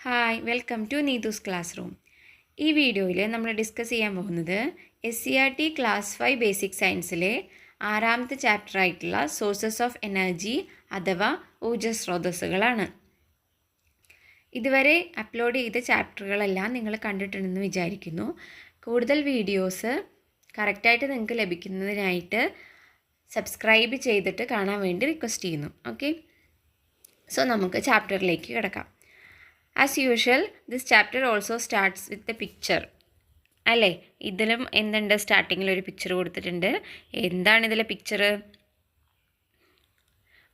Hi welcome to Neethu's class room. ഈ വീഡിയോയിൽ നമ്മൾ ഡിസ്കസ് ചെയ്യാൻ പോകുന്നത് SCERT ക്ലാസ് 5 ബേസിക് സയൻസിലെ 6ാമത്തെ ചാപ്റ്റർ ആയിട്ടുള്ള സോഴ്സസ് ഓഫ് എനർജി അഥവാ ഊർജ്ജസ്രോതസ്സുകളാണ്. ഇതുവരെ അപ്ലോഡ് ചെയ്ത ചാപ്റ്ററുകളെല്ലാം നിങ്ങൾ കണ്ടിട്ടുണ്ടെന്ന് വിചാരിക്കുന്നു. കൂടുതൽ വീഡിയോസ് കറക്റ്റായിട്ട് നിങ്ങൾക്ക് ലഭിക്കുന്നതിനായിട്ട് സബ്സ്ക്രൈബ് ചെയ്തിട്ട് കാണാൻ വേണ്ടി റിക്വസ്റ്റ് ചെയ്യുന്നു. ഓക്കെ, സോ നമുക്ക് ചാപ്റ്ററിലേക്ക് കിടക്കാം. As usual, this chapter also starts with the picture. അല്ലേ, ഇതിലും എന്തുണ്ട്, സ്റ്റാർട്ടിങ്ങിൽ ഒരു പിക്ചർ കൊടുത്തിട്ടുണ്ട്. എന്താണ് ഇതിലെ പിക്ചർ?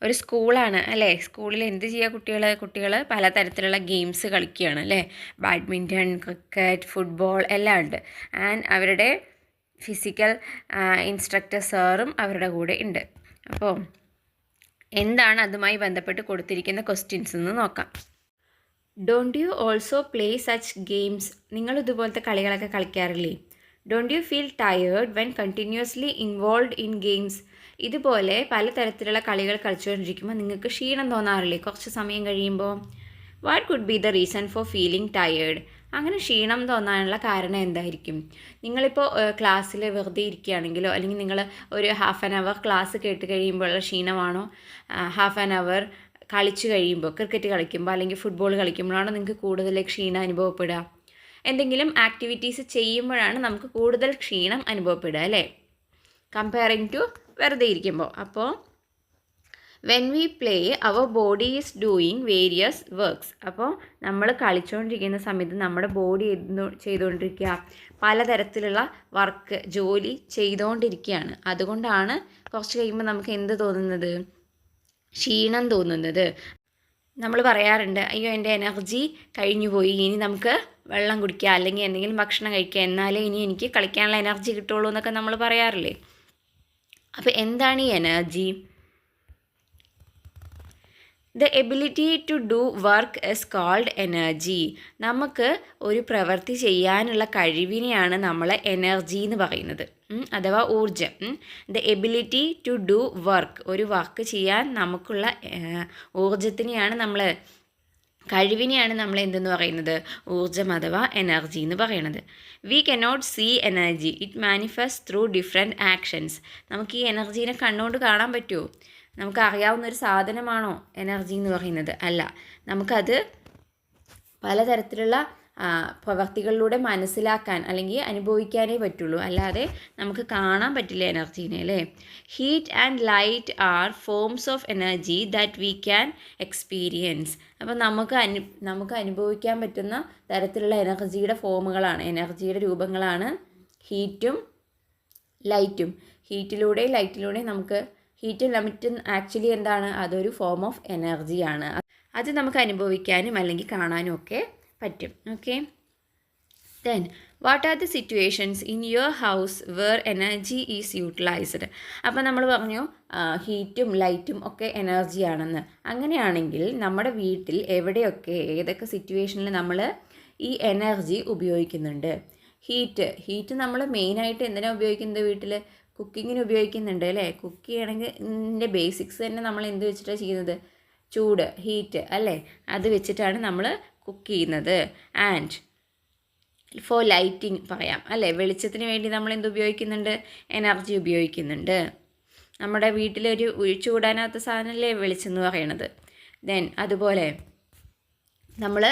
ഒരു സ്കൂളാണ് അല്ലേ. സ്കൂളിൽ എന്ത് ചെയ്യുക കുട്ടികൾ പലതരത്തിലുള്ള ഗെയിംസ് കളിക്കുകയാണ് അല്ലേ. ബാഡ്മിൻ്റൺ, ക്രിക്കറ്റ്, ഫുട്ബോൾ എല്ലാം ഉണ്ട്. ആൻഡ് അവരുടെ ഫിസിക്കൽ ഇൻസ്ട്രക്ടർ സാറും അവരുടെ കൂടെ ഉണ്ട്. അപ്പോൾ എന്താണ് അതുമായി ബന്ധപ്പെട്ട് കൊടുത്തിരിക്കുന്ന ക്വസ്റ്റ്യൻസ് എന്ന് നോക്കാം. Don't you also play such games? നിങ്ങൾ ഇതുപോലത്തെ കളികളൊക്കെ കളിക്കാറില്ലേ? Don't you feel tired when continuously involve in games? ഇതുപോലെ പലതരത്തിലുള്ള കളികൾ കളിച്ചുകൊണ്ടിരിക്കുമ്പോൾ നിങ്ങൾക്ക് ക്ഷീണം തോന്നാറില്ലേ കുറച്ച് സമയം കഴിയുമ്പോൾ? What could be the reason for feeling tired? അങ്ങനെ ക്ഷീണം തോന്നാനുള്ള കാരണം എന്തായിരിക്കും? നിങ്ങളിപ്പോൾ ക്ലാസ്സിൽ വെറുതെ ഇരിക്കുകയാണെങ്കിലോ അല്ലെങ്കിൽ നിങ്ങൾ ഒരു ഹാഫ് ആൻ അവർ ക്ലാസ് കേട്ട് കഴിയുമ്പോഴുള്ള ക്ഷീണമാണോ, ഹാഫ് ആൻ അവർ കളിച്ച് കഴിയുമ്പോൾ, ക്രിക്കറ്റ് കളിക്കുമ്പോൾ അല്ലെങ്കിൽ ഫുട്ബോൾ കളിക്കുമ്പോഴാണ് നിങ്ങൾക്ക് കൂടുതൽ ക്ഷീണം അനുഭവപ്പെടുക? എന്തെങ്കിലും ആക്ടിവിറ്റീസ് ചെയ്യുമ്പോഴാണ് നമുക്ക് കൂടുതൽ ക്ഷീണം അനുഭവപ്പെടുക അല്ലേ, കമ്പയറിങ് ടു വെറുതെ ഇരിക്കുമ്പോൾ. അപ്പോൾ when we play our body is doing various works. അപ്പോൾ നമ്മൾ കളിച്ചുകൊണ്ടിരിക്കുന്ന സമയത്ത് നമ്മുടെ ബോഡി ചെയ്തുകൊണ്ടിരിക്കുക, പലതരത്തിലുള്ള വർക്ക്, ജോലി ചെയ്തുകൊണ്ടിരിക്കുകയാണ്. അതുകൊണ്ടാണ് കുറച്ച് കഴിയുമ്പോൾ നമുക്ക് എന്ത് തോന്നുന്നത്, ക്ഷീണം തോന്നുന്നത്. നമ്മൾ പറയാറുണ്ട്, അയ്യോ എൻ്റെ എനർജി കഴിഞ്ഞു പോയി, ഇനി നമുക്ക് വെള്ളം കുടിക്കുക അല്ലെങ്കിൽ എന്തെങ്കിലും ഭക്ഷണം കഴിക്കുക, എന്നാലേ ഇനി എനിക്ക് കളിക്കാനുള്ള എനർജി കിട്ടുള്ളൂ എന്നൊക്കെ നമ്മൾ പറയാറില്ലേ. അപ്പോൾ എന്താണ് ഈ energy? The ability to do work is called energy. നമുക്ക് ഒരു പ്രവൃത്തി ചെയ്യാനുള്ള കഴിവിനെയാണ് നമ്മൾ എനർജി എന്ന് പറയുന്നത്, അഥവാ ഊർജം. The ability to do work, ഒരു വർക്ക് ചെയ്യാൻ നമുക്കുള്ള ഊർജത്തിനെയാണ് കഴിവിനെയാണ് നമ്മൾ എന്തെന്ന് പറയുന്നത്, ഊർജം അഥവാ എനർജി എന്ന് പറയുന്നത്. We cannot see energy, it manifest through different actions. നമുക്ക് ഈ എനർജീനെ കണ്ണുകൊണ്ട് കാണാൻ പറ്റുമോ? നമുക്ക് അറിയാവുന്ന ഒരു സാധനമാണോ എനർജി എന്ന് പറയുന്നത്? അല്ല, നമുക്കത് പലതരത്തിലുള്ള പ്രവർത്തികളിലൂടെ മനസ്സിലാക്കാൻ അല്ലെങ്കിൽ അനുഭവിക്കാനേ പറ്റുള്ളൂ, അല്ലാതെ നമുക്ക് കാണാൻ പറ്റില്ല എനർജീനെ അല്ലേ. Heat and light are forms of energy that we can experience. അപ്പോൾ നമുക്ക് അനുഭവിക്കാൻ പറ്റുന്ന തരത്തിലുള്ള എനർജിയുടെ ഫോമുകളാണ്, എനർജിയുടെ രൂപങ്ങളാണ് ഹീറ്റും ലൈറ്റും. ഹീറ്റിലൂടെയും ലൈറ്റിലൂടെയും നമുക്ക്, ഹീറ്റും ലൈറ്റും ആക്ച്വലി എന്താണ്, അതൊരു ഫോം ഓഫ് എനർജിയാണ്. അത് നമുക്ക് അനുഭവിക്കാനും അല്ലെങ്കിൽ കാണാനും ഒക്കെ പറ്റും. Okay, then what are the situations in your house where energy is utilized? അപ്പോൾ നമ്മൾ പറഞ്ഞു ഹീറ്റും ലൈറ്റും ഒക്കെ എനർജിയാണെന്ന്. അങ്ങനെയാണെങ്കിൽ നമ്മുടെ വീട്ടിൽ എവിടെയൊക്കെ ഏതൊക്കെ സിറ്റുവേഷനിൽ നമ്മൾ ഈ എനർജി ഉപയോഗിക്കുന്നുണ്ട്? ഹീറ്റ് നമ്മൾ മെയിനായിട്ട് എന്തിനാണ് ഉപയോഗിക്കുന്നത്? വീട്ടിൽ കുക്കിങ്ങിന് ഉപയോഗിക്കുന്നുണ്ട് അല്ലേ. കുക്ക് ചെയ്യണമെങ്കിൽ ബേസിക്സ് തന്നെ നമ്മൾ എന്ത് വെച്ചിട്ടാണ് ചെയ്യുന്നത്? ചൂട്, ഹീറ്റ് അല്ലേ, അത് വെച്ചിട്ടാണ് നമ്മൾ കുക്ക് ചെയ്യുന്നത്. ആൻഡ് ഫോർ ലൈറ്റിംഗ് പറയാം അല്ലേ, വെളിച്ചത്തിന് വേണ്ടി നമ്മൾ എന്ത് ഉപയോഗിക്കുന്നുണ്ട്? എനർജി ഉപയോഗിക്കുന്നുണ്ട്. നമ്മുടെ വീട്ടിലൊരു ഒഴിച്ചുകൂടാനാത്ത സാധനമല്ലേ വെളിച്ചം എന്ന് പറയണത്. ദെൻ അതുപോലെ നമ്മൾ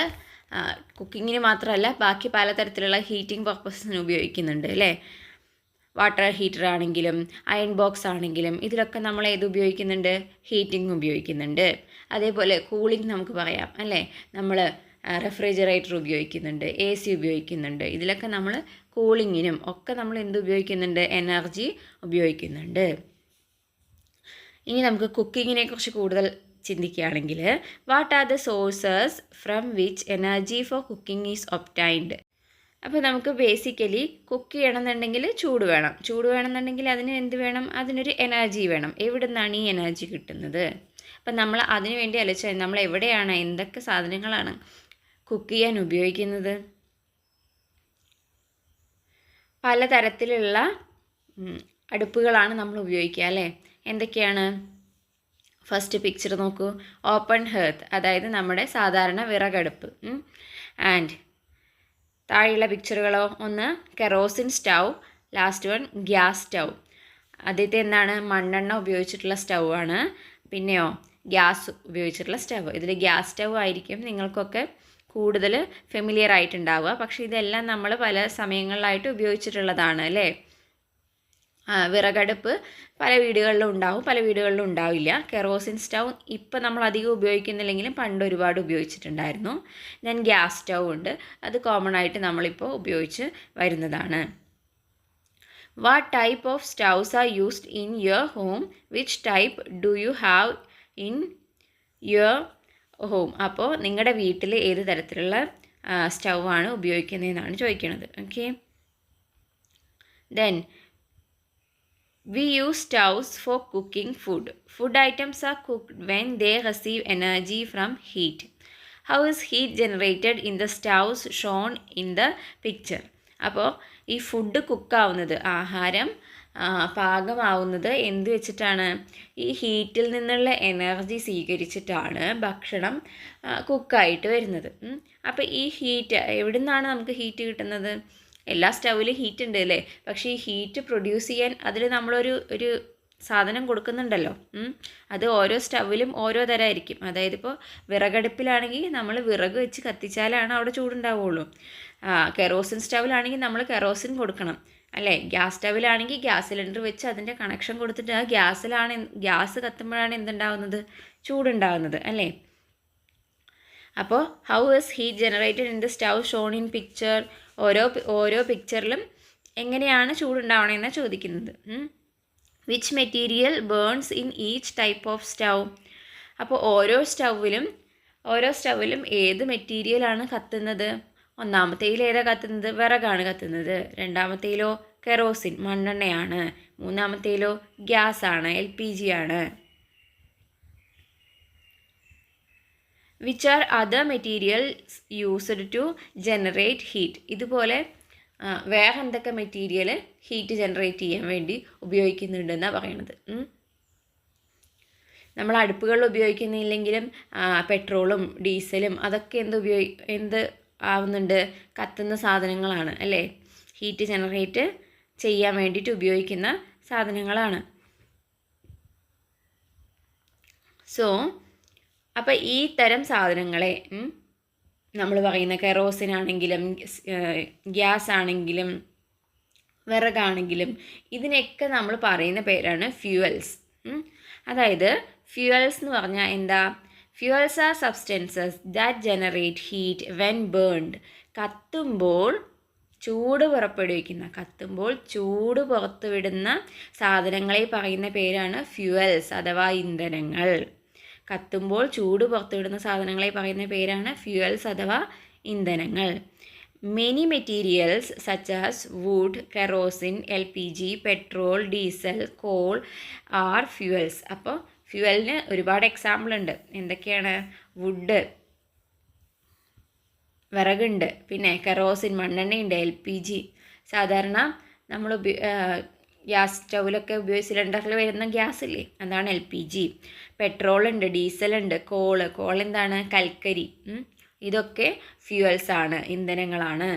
കുക്കിങ്ങിന് മാത്രമല്ല ബാക്കി പലതരത്തിലുള്ള ഹീറ്റിംഗ് പർപ്പസിന് ഉപയോഗിക്കുന്നുണ്ട് അല്ലേ. വാട്ടർ ഹീറ്റർ ആണെങ്കിലും അയൺ ബോക്സ് ആണെങ്കിലും ഇതിലൊക്കെ നമ്മൾ ഏത് ഉപയോഗിക്കുന്നുണ്ട്? ഹീറ്റിംഗ് ഉപയോഗിക്കുന്നുണ്ട്. അതേപോലെ കൂളിംഗ് നമുക്ക് പറയാം അല്ലേ, നമ്മൾ റെഫ്രിജറേറ്റർ ഉപയോഗിക്കുന്നുണ്ട്, AC ഉപയോഗിക്കുന്നുണ്ട്. ഇതിലൊക്കെ നമ്മൾ കൂളിങ്ങിനും ഒക്കെ നമ്മൾ എന്ത് ഉപയോഗിക്കുന്നുണ്ട്? എനർജി ഉപയോഗിക്കുന്നുണ്ട്. ഇനി നമുക്ക് കുക്കിങ്ങിനെ കുറിച്ച് കൂടുതൽ ചിന്തിക്കുകയാണെങ്കിൽ, what are the sources from which energy four cooking is obtained? അപ്പോൾ നമുക്ക് ബേസിക്കലി കുക്ക് ചെയ്യണമെന്നുണ്ടെങ്കിൽ ചൂട് വേണമെന്നുണ്ടെങ്കിൽ അതിന് എന്ത് വേണം? അതിനൊരു എനർജി വേണം. എവിടെ നിന്നാണ് ഈ എനർജി കിട്ടുന്നത്? അപ്പം നമ്മൾ അതിനു വേണ്ടി ആലോചിച്ചാൽ നമ്മൾ എവിടെയാണ്, എന്തൊക്കെ സാധനങ്ങളാണ് കുക്ക് ചെയ്യാൻ ഉപയോഗിക്കുന്നത്? പലതരത്തിലുള്ള അടുപ്പുകളാണ് നമ്മൾ ഉപയോഗിക്കുക അല്ലേ. എന്തൊക്കെയാണ്? ഫസ്റ്റ് പിക്ചർ നോക്കൂ, ഓപ്പൺ ഹെർത്ത്, അതായത് നമ്മുടെ സാധാരണ വിറകടുപ്പ്. ആൻഡ് താഴെയുള്ള പിക്ചറുകളോ, ഒന്ന് kerosene stove, last one gas stove. ആദ്യത്തെ എന്താണ്, മണ്ണെണ്ണ ഉപയോഗിച്ചിട്ടുള്ള സ്റ്റൗ ആണ്. പിന്നെയോ ഗ്യാസ് ഉപയോഗിച്ചിട്ടുള്ള സ്റ്റൗ. ഇതിൽ ഗ്യാസ് സ്റ്റൗ ആയിരിക്കും നിങ്ങൾക്കൊക്കെ കൂടുതൽ ഫെമിലിയർ ആയിട്ടുണ്ടാവുക. പക്ഷേ ഇതെല്ലാം നമ്മൾ പല സമയങ്ങളിലായിട്ട് ഉപയോഗിച്ചിട്ടുള്ളതാണ് അല്ലേ. വിറകടുപ്പ് പല വീടുകളിലും ഉണ്ടാവും, പല വീടുകളിലും ഉണ്ടാവില്ല. കെറോസിൻ സ്റ്റൗ ഇപ്പം നമ്മൾ അധികം ഉപയോഗിക്കുന്നില്ലെങ്കിലും പണ്ട് ഒരുപാട് ഉപയോഗിച്ചിട്ടുണ്ടായിരുന്നു. ദെൻ ഗ്യാസ് സ്റ്റൗ ഉണ്ട്, അത് കോമൺ ആയിട്ട് നമ്മളിപ്പോൾ ഉപയോഗിച്ച് വരുന്നതാണ്. What type of stoves are used in your home, which type do you have in your home. അപ്പോൾ നിങ്ങളുടെ വീട്ടിൽ ഏത് തരത്തിലുള്ള സ്റ്റൗ ആണ് ഉപയോഗിക്കുന്നതെന്നാണ് ചോദിക്കുന്നത്. Okay, then we use stoves for cooking food. Food items are cooked when they receive energy from heat. How is heat generated in the stoves shown in the picture? അപ്പോൾ ഈ food കുക്കാവുന്നത്, ആഹാരം പാകമാവുന്നത് എന്ത് വെച്ചിട്ടാണ്? ഈ ഹീറ്റിൽ നിന്നുള്ള energy സ്വീകരിച്ചിട്ടാണ് ഭക്ഷണം കുക്കായിട്ട് വരുന്നത്. അപ്പോൾ ഈ ഹീറ്റ് എവിടെ നിന്നാണ് നമുക്ക് ഹീറ്റ് കിട്ടുന്നത്? എല്ലാ സ്റ്റൗവിലും ഹീറ്റ് ഉണ്ട് അല്ലേ, പക്ഷേ ഈ ഹീറ്റ് പ്രൊഡ്യൂസ് ചെയ്യാൻ അതിൽ നമ്മളൊരു സാധനം കൊടുക്കുന്നുണ്ടല്ലോ. അത് ഓരോ സ്റ്റൗവിലും ഓരോ തരമായിരിക്കും. അതായത് ഇപ്പോൾ വിറകടുപ്പിലാണെങ്കിൽ നമ്മൾ വിറക് വെച്ച് കത്തിച്ചാലാണ് അവിടെ ചൂടുണ്ടാവുള്ളൂ. കെറോസിൻ സ്റ്റൗവിലാണെങ്കിൽ നമ്മൾ കെറോസിൻ കൊടുക്കണം അല്ലേ. ഗ്യാസ് സ്റ്റൗവിലാണെങ്കിൽ ഗ്യാസ് സിലിണ്ടർ വെച്ച് അതിൻ്റെ കണക്ഷൻ കൊടുത്തിട്ട് ആ ഗ്യാസ് കത്തുമ്പോഴാണ് എന്തുണ്ടാവുന്നത്? ചൂടുണ്ടാവുന്നത് അല്ലേ. അപ്പോൾ how is heat generated in the stove shown in picture. ഓരോ പിക്ചറിലും എങ്ങനെയാണ് ചൂടുണ്ടാവണമെന്നാണ് ചോദിക്കുന്നത്. Which material burns in each type of stove. അപ്പോൾ ഓരോ സ്റ്റൗവിലും ഏത് മെറ്റീരിയലാണ് കത്തുന്നത്? ഒന്നാമത്തേതിൽ ഏതാ കത്തുന്നത്? വിറകാണ് കത്തുന്നത്. രണ്ടാമത്തേലോ കെറോസിൻ മണ്ണെണ്ണയാണ്. മൂന്നാമത്തേലോ ഗ്യാസ് ആണ്, LPG ആണ്. Which are other materials used to generate heat. ഇതുപോലെ വേറെ എന്തൊക്കെ മെറ്റീരിയൽ ഹീറ്റ് ജനറേറ്റ് ചെയ്യാൻ വേണ്ടി ഉപയോഗിക്കുന്നുണ്ടെന്നാണ് പറയുന്നത്. നമ്മൾ അടുപ്പുകളിൽ ഉപയോഗിക്കുന്നില്ലെങ്കിലും പെട്രോളും ഡീസലും അതൊക്കെ എന്ത് ആവുന്നുണ്ട്? കത്തുന്ന സാധനങ്ങളാണ് അല്ലേ. ഹീറ്റ് ജനറേറ്റ് ചെയ്യാൻ വേണ്ടിയിട്ട് ഉപയോഗിക്കുന്ന സാധനങ്ങളാണ്. സോ അപ്പോൾ ഈ തരം സാധനങ്ങളെ നമ്മൾ പറയുന്ന കെറോസിനാണെങ്കിലും ഗ്യാസ് ആണെങ്കിലും വിറകാണെങ്കിലും ഇതിനൊക്കെ നമ്മൾ പറയുന്ന പേരാണ് ഫ്യൂവൽസ്. അതായത് ഫ്യൂവൽസ് എന്ന് പറഞ്ഞാൽ എന്താ? Fuels are substances that generate heat when burned. കത്തുമ്പോൾ ചൂട് പുറത്തുവിടുന്ന സാധനങ്ങളെ പറയുന്ന പേരാണ് ഫ്യൂവൽസ് അഥവാ ഇന്ധനങ്ങൾ. കത്തുമ്പോൾ ചൂട് പുറത്തുവിടുന്ന സാധനങ്ങളെ പറയുന്ന പേരാണ് ഫ്യൂവൽസ് അഥവാ ഇന്ധനങ്ങൾ. Many materials such as wood, kerosene, LPG, petrol, diesel, coal are fuels. അപ്പോൾ ഫ്യൂവലിന് ഒരുപാട് എക്സാമ്പിൾ ഉണ്ട്. എന്തൊക്കെയാണ്? വുഡ്, വിറകുണ്ട്, പിന്നെ കെറോസിൻ മണ്ണെണ്ണയുണ്ട്, LPG സാധാരണ നമ്മൾ ഗ്യാസ് സ്റ്റൗവിലൊക്കെ സിലിണ്ടറിൽ വരുന്ന ഗ്യാസ് ഇല്ലേ, അതാണ് LPG. പെട്രോളുണ്ട്, ഡീസലുണ്ട്, കോൾ എന്താണ്? കൽക്കരി. ഇതൊക്കെ ഫ്യൂവൽസ് ആണ്, ഇന്ധനങ്ങളാണ്.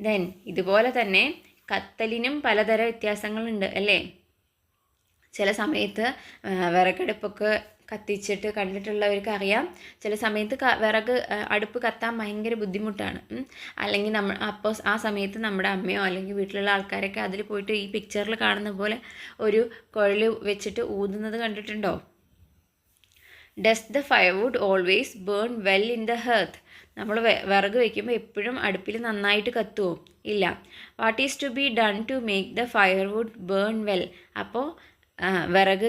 ദെൻ ഇതുപോലെ തന്നെ കത്തലിനും പലതരം വ്യത്യാസങ്ങളുണ്ട് അല്ലേ. ചില സമയത്ത് വിറകടുപ്പൊക്കെ കത്തിച്ചിട്ട് കണ്ടിട്ടുള്ളവർക്ക് അറിയാം, ചില സമയത്ത് അടുപ്പ് കത്താൻ ഭയങ്കര ബുദ്ധിമുട്ടാണ്. അല്ലെങ്കിൽ അപ്പോൾ ആ സമയത്ത് നമ്മുടെ അമ്മയോ അല്ലെങ്കിൽ വീട്ടിലുള്ള ആൾക്കാരൊക്കെ അതിൽ പോയിട്ട് ഈ പിക്ചറിൽ കാണുന്ന പോലെ ഒരു കുഴൽ വെച്ചിട്ട് ഊതുന്നത് കണ്ടിട്ടുണ്ടോ? Does the firewood always burn well in the hearth. നമ്മൾ വിറക് വയ്ക്കുമ്പോൾ എപ്പോഴും അടുപ്പിൽ നന്നായിട്ട് കത്തുമോ? ഇല്ല. What is to be done to make the firewood burn well. അപ്പോൾ വിറക്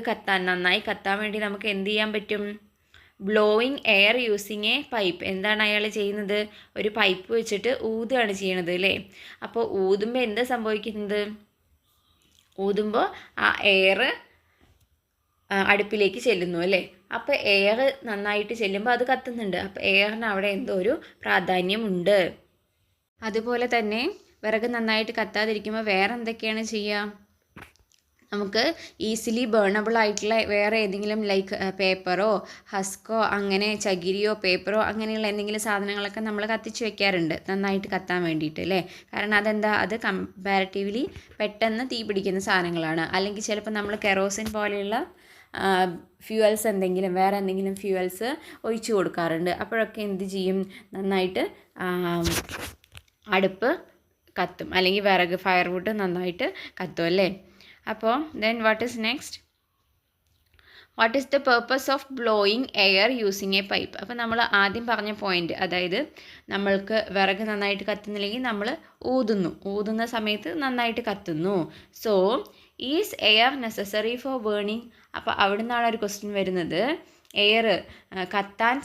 നന്നായി കത്താൻ വേണ്ടി നമുക്ക് എന്ത് ചെയ്യാൻ പറ്റും? Blowing air using a pipe. എന്താണ് അയാൾ ചെയ്യുന്നത്? ഒരു പൈപ്പ് വെച്ചിട്ട് ഊതുകയാണ് ചെയ്യണത് അല്ലേ. അപ്പോൾ ഊതുമ്പോൾ എന്താ സംഭവിക്കുന്നത്? ഊതുമ്പോൾ ആ എയർ അടുപ്പിലേക്ക് ചെല്ലുന്നു അല്ലേ. അപ്പോൾ എയർ നന്നായിട്ട് ചെല്ലുമ്പോൾ അത് കത്തുന്നുണ്ട്. അപ്പോൾ എയറിന് അവിടെ എന്തോ ഒരു പ്രാധാന്യമുണ്ട്. അതുപോലെ തന്നെ വിറക് നന്നായിട്ട് കത്താതിരിക്കുമ്പോൾ വേറെ എന്തൊക്കെയാണ് ചെയ്യുക? നമുക്ക് ഈസിലി ബേണബിൾ ആയിട്ടുള്ള വേറെ ഏതെങ്കിലും ലൈക്ക് പേപ്പറോ ഹസ്കോ അങ്ങനെ ചകിരിയോ പേപ്പറോ അങ്ങനെയുള്ള എന്തെങ്കിലും സാധനങ്ങളൊക്കെ നമ്മൾ കത്തിച്ച് വെക്കാറുണ്ട് നന്നായിട്ട് കത്താൻ വേണ്ടിയിട്ട് അല്ലേ. കാരണം അതെന്താ, അത് കമ്പാരിറ്റീവ്ലി പെട്ടെന്ന് തീ പിടിക്കുന്ന സാധനങ്ങളാണ്. അല്ലെങ്കിൽ ചിലപ്പോൾ നമ്മൾ കെറോസിൻ പോലെയുള്ള ഫ്യൂവൽസ് എന്തെങ്കിലും വേറെ എന്തെങ്കിലും ഫ്യൂവൽസ് ഒഴിച്ചു കൊടുക്കാറുണ്ട്. അപ്പോഴൊക്കെ എന്ത് ചെയ്യും, നന്നായിട്ട് അടുപ്പ് കത്തും, അല്ലെങ്കിൽ വിറക് ഫയർവുഡ് നന്നായിട്ട് കത്തും അല്ലേ. അപ്പോൾ then what is next? What is the purpose of blowing air using a pipe? അപ്പോൾ നമ്മൾ ആദ്യം പറഞ്ഞ പോയിന്റ്, അതായത് നമ്മൾക്ക് വിറക് നന്നായിട്ട് കത്തുന്നില്ലെങ്കിൽ നമ്മൾ ഊതുന്ന സമയത്ത് നന്നായിട്ട് കത്തുന്നു. So is air necessary for burning? അപ്പോൾ അവിടെ നിന്നാണ് ഒരു ക്വസ്റ്റ്യൻ വരുന്നത്, എയർ കത്താൻ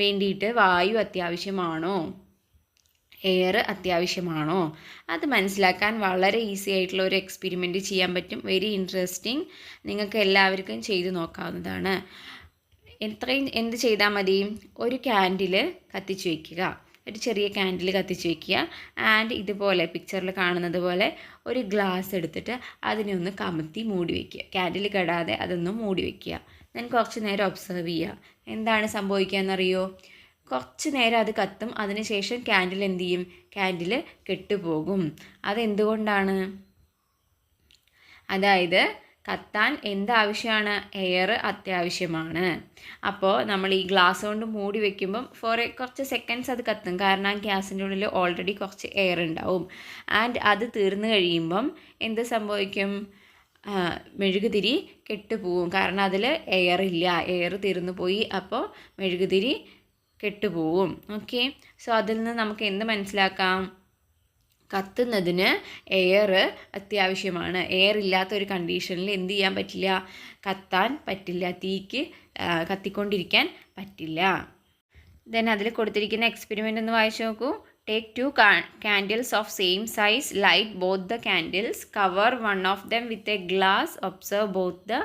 വേണ്ടിയിട്ട് വായു അത്യാവശ്യമാണോ, എയർ അത്യാവശ്യമാണോ? അത് മനസ്സിലാക്കാൻ വളരെ ഈസി ആയിട്ടുള്ള ഒരു എക്സ്പെരിമെൻറ്റ് ചെയ്യാൻ പറ്റും. വെരി ഇൻട്രസ്റ്റിംഗ്, നിങ്ങൾക്ക് എല്ലാവർക്കും ചെയ്തു നോക്കാവുന്നതാണ്. എന്ത് ചെയ്താൽ മതി, ഒരു ക്യാൻഡിൽ കത്തിച്ച് വയ്ക്കുക, ഒരു ചെറിയ ക്യാൻഡിൽ കത്തിച്ച് വയ്ക്കുക. ആൻഡ് ഇതുപോലെ പിക്ചറിൽ കാണുന്നത് പോലെ ഒരു ഗ്ലാസ് എടുത്തിട്ട് അതിനെ ഒന്ന് കമത്തി മൂടി വയ്ക്കുക, ക്യാൻഡിൽ കെടാതെ അതൊന്ന് മൂടി വയ്ക്കുക. ഞാൻ കുറച്ച് നേരം ഒബ്സർവ് ചെയ്യുക, എന്താണ് സംഭവിക്കുക എന്നറിയോ? കുറച്ച് നേരം അത് കത്തും, അതിനുശേഷം ക്യാൻഡിൽ എന്ത് ചെയ്യും, ക്യാൻഡിൽ കെട്ടുപോകും. അതെന്തുകൊണ്ടാണ്? അതായത് കത്താൻ എന്താവശ്യമാണ്, എയർ അത്യാവശ്യമാണ്. അപ്പോൾ നമ്മൾ ഈ ഗ്ലാസ് കൊണ്ട് മൂടി വയ്ക്കുമ്പം കുറച്ച് സെക്കൻഡ്സ് അത് കത്തും, കാരണം ആ ഗ്യാസിൻ്റെ ഉള്ളിൽ ഓൾറെഡി കുറച്ച് എയർ ഉണ്ടാവും. ആൻഡ് അത് തീർന്നു കഴിയുമ്പം എന്ത് സംഭവിക്കും, മെഴുകുതിരി കെട്ടുപോവും, കാരണം അതിൽ എയർ ഇല്ല, എയർ തീർന്നു പോയി. അപ്പോൾ മെഴുകുതിരി കെട്ടുപോവും. ഓക്കെ, സോ അതിൽ നിന്ന് നമുക്ക് എന്ത് മനസ്സിലാക്കാം, കത്തുന്നതിന് എയർ അത്യാവശ്യമാണ്. എയർ ഇല്ലാത്തൊരു കണ്ടീഷനിൽ എന്ത് ചെയ്യാൻ പറ്റില്ല, കത്താൻ പറ്റില്ല, തീക്ക് കത്തിക്കൊണ്ടിരിക്കാൻ പറ്റില്ല. ദെൻ അതിൽ കൊടുത്തിരിക്കുന്ന എക്സ്പെരിമെൻ്റ് ഒന്ന് വായിച്ചു നോക്കൂ. Take 2 candles of same size, light both the candles, cover one of them with a glass, observe both the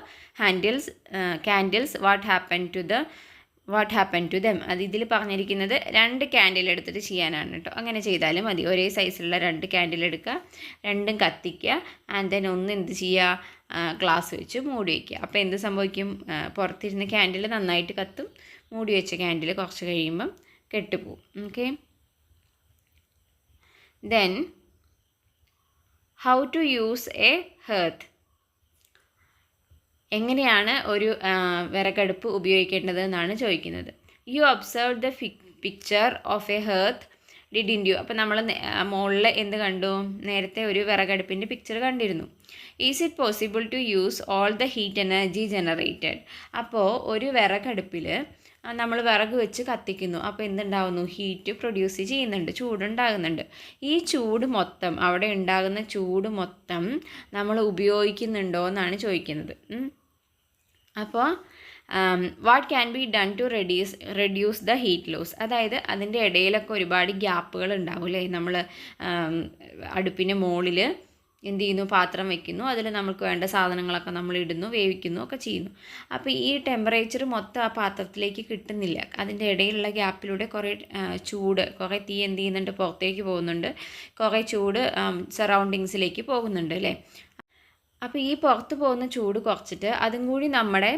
candles, what happened to them. അത് ഇതിൽ പറഞ്ഞിരിക്കുന്നത് 2 ക്യാൻഡിൽ എടുത്തിട്ട് ചെയ്യാനാണ് കേട്ടോ. അങ്ങനെ ചെയ്താലും മതി. ഒരേ സൈസിലുള്ള 2 ക്യാൻഡിൽ എടുക്കുക, രണ്ടും കത്തിക്കുക, ആൻഡ് ദെൻ ഒന്ന് എന്ത് ചെയ്യുക, ഗ്ലാസ് വെച്ച് മൂടി വയ്ക്കുക. അപ്പോൾ എന്ത് സംഭവിക്കും, പുറത്തിരുന്ന ക്യാൻഡിൽ നന്നായിട്ട് കത്തും, മൂടി വെച്ച ക്യാൻഡിൽ കുറച്ച് കഴിയുമ്പം കെട്ടുപോകും. Okay, then how to use a hearth? എങ്ങനെയാണ് ഒരു വിറകടുപ്പ് ഉപയോഗിക്കേണ്ടത് എന്നാണ് ചോദിക്കുന്നത്. You observe the picture of a hearth didn't you? അപ്പോൾ നമ്മൾ മുകളിൽ എന്ത് കണ്ടു, നേരത്തെ ഒരു വിറകടുപ്പിൻ്റെ പിക്ചർ കണ്ടിരുന്നു. Is it possible to use all the heat energy generated? അപ്പോൾ ഒരു വിറകടുപ്പിൽ നമ്മൾ വിറക് വെച്ച് കത്തിക്കുന്നു, അപ്പോൾ എന്തുണ്ടാകുന്നു, ഹീറ്റ് പ്രൊഡ്യൂസ് ചെയ്യുന്നുണ്ട്, ചൂടുണ്ടാകുന്നുണ്ട്. ഈ ചൂട് മൊത്തം, അവിടെ ഉണ്ടാകുന്ന ചൂട് മൊത്തം നമ്മൾ ഉപയോഗിക്കുന്നുണ്ടോ എന്നാണ് ചോദിക്കുന്നത്. അപ്പോൾ what can be done to reduce the heat loss? അതായത് അതിൻ്റെ ഇടയിലൊക്കെ ഒരുപാട് ഗ്യാപ്പുകൾ ഉണ്ടാവും അല്ലേ. നമ്മൾ അടുപ്പിൻ്റെ മുകളിൽ എന്ത് ചെയ്യുന്നു, പാത്രം വയ്ക്കുന്നു, അതിൽ നമുക്ക് വേണ്ട സാധനങ്ങളൊക്കെ നമ്മൾ ഇടുന്നു, വേവിക്കുന്നു ഒക്കെ ചെയ്യുന്നു. അപ്പോൾ ഈ ടെമ്പറേച്ചർ മൊത്തം ആ പാത്രത്തിലേക്ക് കിട്ടുന്നില്ല, അതിൻ്റെ ഇടയിലുള്ള ഗ്യാപ്പിലൂടെ കുറേ തീ എന്ത് ചെയ്യുന്നുണ്ട്, പുറത്തേക്ക് പോകുന്നുണ്ട്, കുറേ ചൂട് സറൗണ്ടിങ്സിലേക്ക് പോകുന്നുണ്ട് അല്ലേ. അപ്പോൾ ഈ പുറത്ത് പോകുന്ന ചൂട് കുറച്ചിട്ട് അതും കൂടി നമ്മുടെ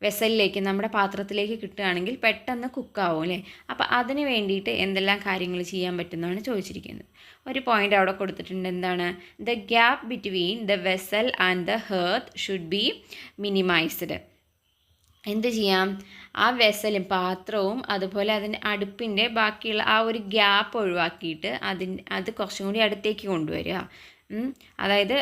വെസലിലേക്ക്, നമ്മുടെ പാത്രത്തിലേക്ക് കിട്ടുകയാണെങ്കിൽ പെട്ടെന്ന് കുക്കാവും അല്ലേ. അപ്പോൾ അതിന് വേണ്ടിയിട്ട് എന്തെല്ലാം കാര്യങ്ങൾ ചെയ്യാൻ പറ്റുന്നതാണ് ചോദിച്ചിരിക്കുന്നത്. ഒരു പോയിൻ്റ് അവിടെ കൊടുത്തിട്ടുണ്ട്, എന്താണ്, the gap between the vessel and the ഹെർത്ത് should be minimised. എന്ത് ചെയ്യാം, ആ വെസലും പാത്രവും അതുപോലെ അതിൻ്റെ അടുപ്പിൻ്റെ ബാക്കിയുള്ള ആ ഒരു ഗ്യാപ്പ് ഒഴിവാക്കിയിട്ട് അത് കുറച്ചും കൂടി അടുത്തേക്ക് കൊണ്ടുവരിക. അതായത്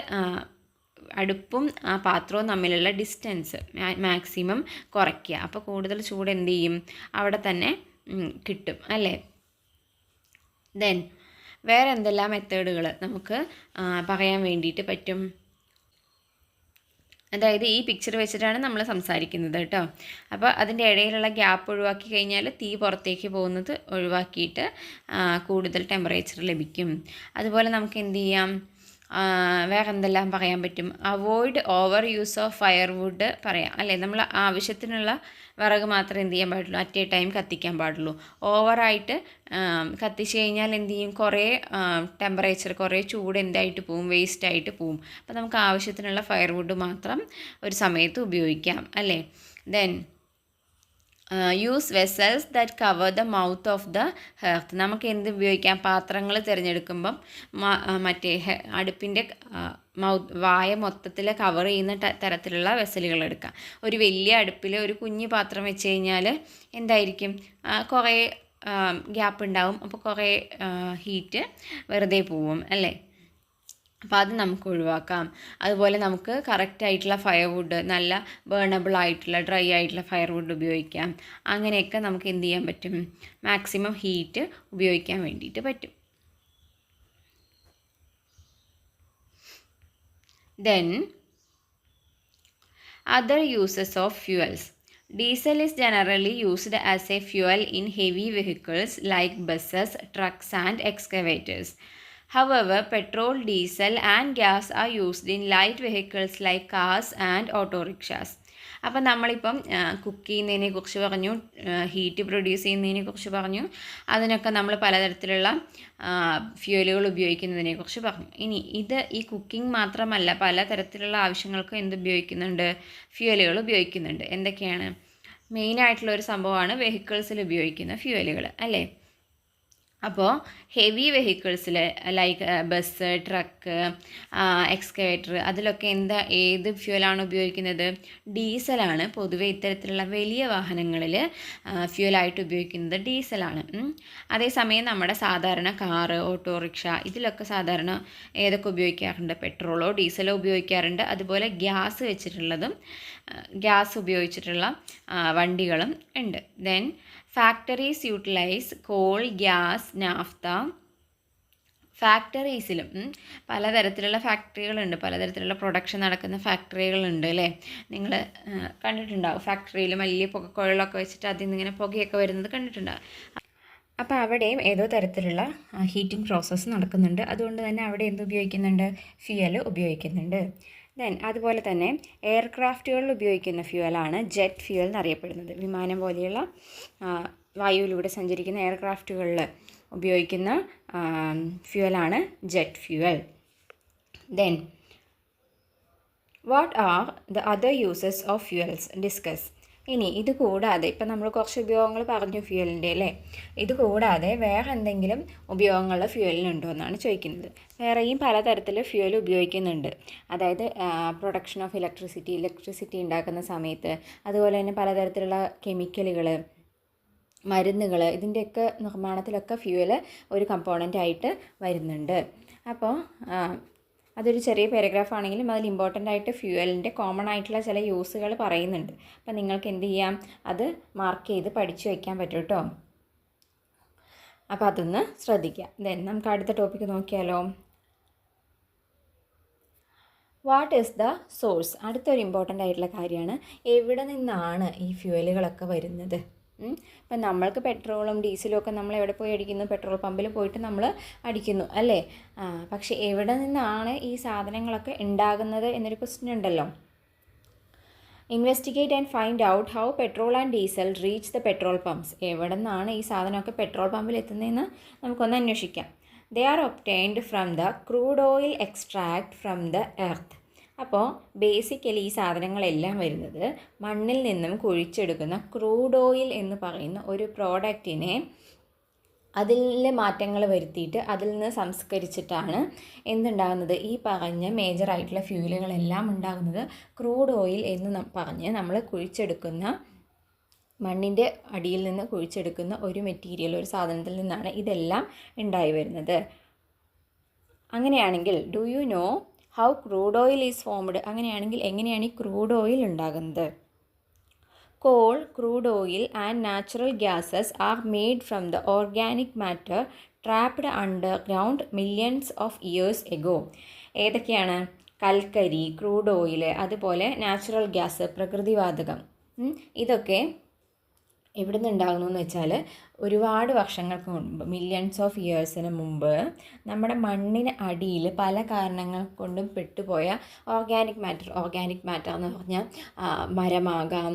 അടുപ്പും ആ പാത്രവും തമ്മിലുള്ള ഡിസ്റ്റൻസ് മാക്സിമം കുറയ്ക്കുക. അപ്പോൾ കൂടുതൽ ചൂട് എന്ത് ചെയ്യും, അവിടെ തന്നെ കിട്ടും അല്ലേ. ദെൻ വേറെ എന്തെല്ലാം മെത്തേഡുകൾ നമുക്ക് പറയാൻ വേണ്ടിയിട്ട് പറ്റും? അതായത് ഈ പിക്ചർ വെച്ചിട്ടാണ് നമ്മൾ സംസാരിക്കുന്നത് കേട്ടോ. അപ്പോൾ അതിൻ്റെ ഇടയിലുള്ള ഗ്യാപ്പ് ഒഴിവാക്കി കഴിഞ്ഞാൽ തീ പുറത്തേക്ക് പോകുന്നത് ഒഴിവാക്കിയിട്ട് കൂടുതൽ ടെമ്പറേച്ചർ ലഭിക്കും. അതുപോലെ നമുക്ക് എന്ത് ചെയ്യാം, വേറെ എന്തെല്ലാം പറയാൻ പറ്റും? Avoid over use of firewood പറയാം അല്ലേ. നമ്മൾ ആവശ്യത്തിനുള്ള വിറക് മാത്രമേ എന്ത് ചെയ്യാൻ പാടുള്ളൂ, അറ്റ് എ ടൈം കത്തിക്കാൻ പാടുള്ളൂ. ഓവറായിട്ട് കത്തിച്ച് കഴിഞ്ഞാൽ എന്ത് ചെയ്യും, കുറേ ടെമ്പറേച്ചർ, കുറേ ചൂട് എന്തായിട്ട് പോവും, വേസ്റ്റായിട്ട് പോവും. അപ്പോൾ നമുക്ക് ആവശ്യത്തിനുള്ള ഫയർവുഡ് മാത്രം ഒരു സമയത്ത് ഉപയോഗിക്കാം അല്ലേ. Then use vessels that cover the mouth of the hearth. നമുക്ക് എന്ത് ഉപയോഗിക്കാം, പാത്രങ്ങൾ തിരഞ്ഞെടുക്കുമ്പം മറ്റേ അടുപ്പിൻ്റെ വായ മൊത്തത്തിൽ കവർ ചെയ്യുന്ന തരത്തിലുള്ള വെസലുകൾ എടുക്കാം. ഒരു വലിയ അടുപ്പിൽ ഒരു കുഞ്ഞു പാത്രം വെച്ച് കഴിഞ്ഞാൽ എന്തായിരിക്കും, കുറേ ഗ്യാപ്പ് ഉണ്ടാവും. അപ്പോൾ കുറേ ഹീറ്റ് വെറുതെ പോവും അല്ലേ. അപ്പോൾ അത് നമുക്ക് ഒഴിവാക്കാം. അതുപോലെ നമുക്ക് കറക്റ്റായിട്ടുള്ള ഫയർവുഡ്, നല്ല ബേണബിൾ ആയിട്ടുള്ള ഡ്രൈ ആയിട്ടുള്ള ഫയർവുഡ് ഉപയോഗിക്കാം. അങ്ങനെയൊക്കെ നമുക്ക് എന്ത് ചെയ്യാൻ പറ്റും, മാക്സിമം ഹീറ്റ് ഉപയോഗിക്കാൻ വേണ്ടിയിട്ട് പറ്റും. Then other uses of fuels. Diesel is generally used as a fuel in heavy vehicles like buses, trucks and excavators. However, petrol, diesel and gas are used in light vehicles like cars and auto rickshaws. അപ്പം നമ്മളിപ്പം cook ചെയ്യുന്നതിനെ കുറിച്ച് പറഞ്ഞു, heat produce ചെയ്യുന്നതിനെ കുറിച്ച് പറഞ്ഞു, അതിനൊക്കെ നമ്മൾ പലതരത്തിലുള്ള ഫ്യൂലുകൾ ഉപയോഗിക്കുന്നതിനെ കുറിച്ച് പറഞ്ഞു. ഇനി ഈ കുക്കിംഗ് മാത്രമല്ല, പലതരത്തിലുള്ള ആവശ്യങ്ങൾക്കും എന്ത് ഉപയോഗിക്കുന്നുണ്ട്, ഫ്യൂലുകൾ ഉപയോഗിക്കുന്നുണ്ട്. എന്തൊക്കെയാണ്? മെയിനായിട്ടുള്ള ഒരു സംഭവമാണ് വെഹിക്കിൾസിൽ ഉപയോഗിക്കുന്ന ഫ്യൂലുകൾ അല്ലേ. അപ്പോൾ ഹെവി വെഹിക്കിൾസിൽ ലൈക്ക് ബസ്, ട്രക്ക്, എക്സ്കവേറ്റർ, അതിലൊക്കെ ഏത് ഫ്യൂലാണ് ഉപയോഗിക്കുന്നത്? ഡീസലാണ്. പൊതുവെ ഇത്തരത്തിലുള്ള വലിയ വാഹനങ്ങളിൽ ഫ്യൂലായിട്ട് ഉപയോഗിക്കുന്നത് ഡീസലാണ്. അതേസമയം നമ്മുടെ സാധാരണ കാറ്, ഓട്ടോറിക്ഷ, ഇതിലൊക്കെ സാധാരണ ഏതൊക്കെ ഉപയോഗിക്കാറുണ്ട്? പെട്രോളോ ഡീസലോ ഉപയോഗിക്കാറുണ്ട്. അതുപോലെ ഗ്യാസ് ഉപയോഗിച്ചിട്ടുള്ള വണ്ടികളും ഉണ്ട്. Then factories utilize coal, gas, naphtha. ഫാക്ടറീസിലും പലതരത്തിലുള്ള ഫാക്ടറികളുണ്ട്, പലതരത്തിലുള്ള പ്രൊഡക്ഷൻ നടക്കുന്ന ഫാക്ടറികളുണ്ട് അല്ലേ. നിങ്ങൾ കണ്ടിട്ടുണ്ടാവും, ഫാക്ടറിയിൽ വലിയ പുകക്കുഴലൊക്കെ വെച്ചിട്ട് അതിൽ നിന്ന് ഇങ്ങനെ പുകയൊക്കെ വരുന്നത് കണ്ടിട്ടുണ്ടാവും. അപ്പോൾ അവിടെയും ഏതോ തരത്തിലുള്ള ഹീറ്റിംഗ് പ്രോസസ്സ് നടക്കുന്നുണ്ട്. അതുകൊണ്ട് തന്നെ അവിടെ എന്ത് ഉപയോഗിക്കുന്നുണ്ട്? ഫ്യൂവൽ ഉപയോഗിക്കുന്നുണ്ട്. ദെൻ അതുപോലെ തന്നെ എയർക്രാഫ്റ്റുകളിൽ ഉപയോഗിക്കുന്ന ഫ്യൂവലാണ് ജെറ്റ് ഫ്യൂവൽ എന്നറിയപ്പെടുന്നത്. വിമാനം പോലെയുള്ള വായുവിലൂടെ സഞ്ചരിക്കുന്ന എയർക്രാഫ്റ്റുകളിൽ ഉപയോഗിക്കുന്ന ഫ്യൂവലാണ് jet fuel. Then what are the other uses of fuels discuss. ഇനി ഇത് കൂടാതെ ഇപ്പം നമ്മൾ കുറച്ച് ഉപയോഗങ്ങൾ പറഞ്ഞു ഫ്യൂവലിൻ്റെ അല്ലേ. ഇത് കൂടാതെ വേറെ എന്തെങ്കിലും ഉപയോഗങ്ങൾ ഫ്യൂവലിനുണ്ടോ എന്നാണ് ചോദിക്കുന്നത്. വേറെയും പലതരത്തിൽ ഫ്യൂവൽ ഉപയോഗിക്കുന്നുണ്ട്. അതായത് പ്രൊഡക്ഷൻ ഓഫ് ഇലക്ട്രിസിറ്റി ഉണ്ടാക്കുന്ന സമയത്ത്, അതുപോലെ തന്നെ പലതരത്തിലുള്ള കെമിക്കലുകൾ, മരുന്നുകൾ, ഇതിൻ്റെയൊക്കെ നിർമ്മാണത്തിലൊക്കെ ഫ്യൂവൽ ഒരു കമ്പോണൻ്റ് ആയിട്ട് വരുന്നുണ്ട്. അപ്പോൾ അതൊരു ചെറിയ പാരഗ്രാഫ് ആണെങ്കിലും അതിൽ ഇമ്പോർട്ടൻ്റ് ആയിട്ട് ഫ്യൂവലിൻ്റെ കോമൺ ആയിട്ടുള്ള ചില യൂസുകൾ പറയുന്നുണ്ട്. അപ്പം നിങ്ങൾക്ക് എന്ത് ചെയ്യാം, അത് മാർക്ക് ചെയ്ത് പഠിച്ചു വയ്ക്കാൻ പറ്റും കേട്ടോ. അപ്പോൾ അതൊന്ന് ശ്രദ്ധിക്കാം. ദെൻ നമുക്ക് അടുത്ത ടോപ്പിക്ക് നോക്കിയാലോ. What is the source? അടുത്തൊരു ഇമ്പോർട്ടൻ്റ് ആയിട്ടുള്ള കാര്യമാണ്, എവിടെ നിന്നാണ് ഈ ഫ്യൂവലുകളൊക്കെ വരുന്നത്. ഇപ്പം നമ്മൾക്ക് പെട്രോളും ഡീസലും ഒക്കെ നമ്മൾ എവിടെ പോയി അടിക്കുന്നു? പെട്രോൾ പമ്പിൽ പോയിട്ട് നമ്മൾ അടിക്കുന്നു അല്ലേ. പക്ഷേ എവിടെ നിന്നാണ് ഈ സാധനങ്ങളൊക്കെ ഉണ്ടാകുന്നത് എന്നൊരു ക്വസ്റ്റ്യൻ ഉണ്ടല്ലോ. Investigate and find out how petrol and diesel reach the petrol pumps. എവിടെ നിന്നാണ് ഈ സാധനമൊക്കെ പെട്രോൾ പമ്പിൽ എത്തുന്നതെന്ന് നമുക്കൊന്ന് അന്വേഷിക്കാം. They are obtained from the crude oil extract from the earth. അപ്പോൾ ബേസിക്കലി ഈ സാധനങ്ങളെല്ലാം വരുന്നത് മണ്ണിൽ നിന്നും കുഴിച്ചെടുക്കുന്ന ക്രൂഡ് ഓയിൽ എന്ന് പറയുന്ന ഒരു പ്രോഡക്റ്റിനെ അതിൽ മാറ്റങ്ങൾ വരുത്തിയിട്ട് അതിൽ നിന്ന് സംസ്കരിച്ചിട്ടാണ് എന്തുണ്ടാകുന്നത്, ഈ പറഞ്ഞ മേജറായിട്ടുള്ള ഫ്യൂലുകളെല്ലാം ഉണ്ടാകുന്നത് ക്രൂഡ് ഓയിൽ എന്ന് പറഞ്ഞ് നമ്മൾ കുഴിച്ചെടുക്കുന്ന മണ്ണിൻ്റെ അടിയിൽ നിന്ന് കുഴിച്ചെടുക്കുന്ന ഒരു മെറ്റീരിയൽ, ഒരു സാധനത്തിൽ നിന്നാണ് ഇതെല്ലാം ഉണ്ടായി വരുന്നത്. അങ്ങനെയാണെങ്കിൽ do you know how crude oil is formed? അങ്ങനെയാണെങ്കിൽ എങ്ങനെയാണ് ഈ ക്രൂഡ് ഓയിൽ ഉണ്ടാകുന്നത്? Call, crude oil and natural gases are made from the organic matter trapped underground millions of years ago. ഏതൊക്കെയാണ്? കൽക്കരി, ക്രൂഡ് ഓയിൽ, അതുപോലെ നാച്ചുറൽ ഗ്യാസ്, പ്രകൃതിവാതകം. ഇതൊക്കെ എവിടെ നിന്നുണ്ടാകുന്നു എന്ന് വെച്ചാൽ ഒരുപാട് വർഷങ്ങൾക്ക് മുൻപ്, മില്യൺസ് ഓഫ് ഇയേഴ്സിന് മുമ്പ് നമ്മുടെ മണ്ണിന് അടിയിൽ പല കാരണങ്ങൾ കൊണ്ടും പെട്ടുപോയ ഓർഗാനിക് മാറ്റർ എന്ന് പറഞ്ഞാൽ മരമാകാം,